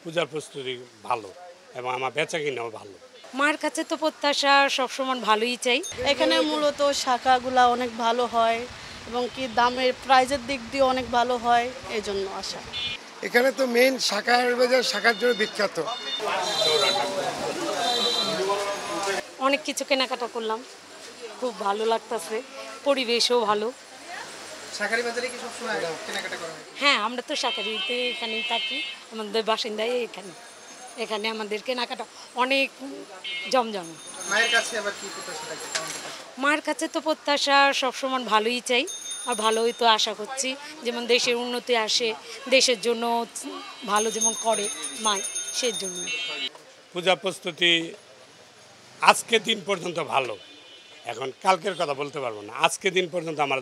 পূজার প্রস্তুতি ভালো এবং আমার বেচাকেনাও ভালো। মায়ের কাছে তো প্রত্যাশা সবসময় ভালোই চাই। এখানে মূলত শাখাগুলা অনেক ভালো হয় এবং কি দামের প্রাইজের দিক দিয়ে অনেক ভালো হয়, এই জন্য আশা। এখানে তো মেইন শাখার বাজার শাখার জন্য বিখ্যাত। অনেক কিছু কেনাকাটা করলাম, খুব ভালো লাগতেছে, পরিবেশও ভালো। শাকারি বাজারে কি সবসময় কেনাকাটা করা হয়? হ্যাঁ, আমরা তো শাকারিতে এখানেই থাকি, আমাদের বাসিন্দাই এখানে আমাদের কেনাকাটা অনেক জমজম। মায়ের কাছে আবার কি প্রত্যাশা থাকে? মায়ের কাছে তো প্রত্যাশা সবসময় ভালোই চাই আর ভালোই তো আশা করছি, যেমন দেশের উন্নতি আসে, দেশের জন্য ভালো যেমন করে মায়, সেই জন্য। পূজা প্রস্তুতি আজকে দিন পর্যন্ত ভালো, এখন কালকের কথা বলতে পারবো না। আজকে দিন পর্যন্ত আমার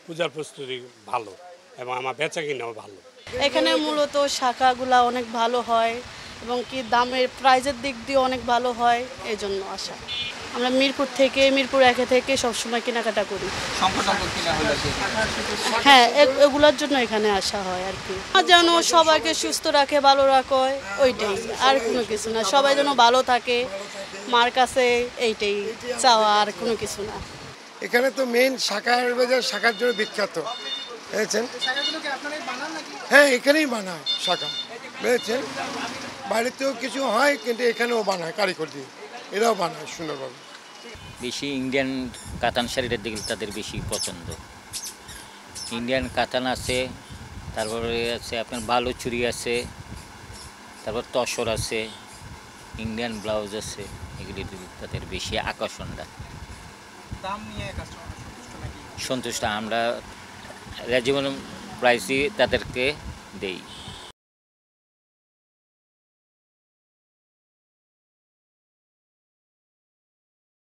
পূজার প্রস্তুতি ভালো এবং আমার বেচাকেনাও ভালো। এখানে মূলত শাখাগুলা অনেক ভালো হয় এবং কি দামের প্রাইজের দিক দিয়ে অনেক ভালো হয়, এই জন্য আশা। আমরা মিরপুর 1 থেকে সবসময় কেনাকাটা করি। হ্যাঁ, এগুলোর জন্য এখানে আসা হয় আর কি, যেন সবাইকে সুস্থ রাখে, ভালো রাখে, ওইটাই, আর কোনো কিছু না। সবাই যেন ভালো থাকে, মার কাছে এইটাই চাওয়া, আর কোনো কিছু না। এখানে তো মেইন শাখার বাজার শাখার জন্য বিখ্যাত, বুঝেছেন? শাকাগুলো কি আপনারাই বানান নাকি? হ্যাঁ, এখানেই বানায় শাখা, বুঝেছেন? বাড়িতেও কিছু হয়, কিন্তু এখানেও বানায় কারিগর দিয়ে, এরাও বানায় সুন্দরভাবে। বেশি ইন্ডিয়ান কাতান শাড়িটার দিকে তাদের বেশি পছন্দ। ইন্ডিয়ান কাতান আছে, তারপরে আছে আপনার বালু চুরি আছে, তারপর তসর আছে, ইন্ডিয়ান ব্লাউজ আছে, এগুলি তাদের বেশি আকর্ষণটা। দাম নিয়ে কাস্টমার সন্তুষ্ট নাকি? সন্তুষ্ট, আমরা রেজিমেন্ট প্রাইসই তাদেরকে দেই।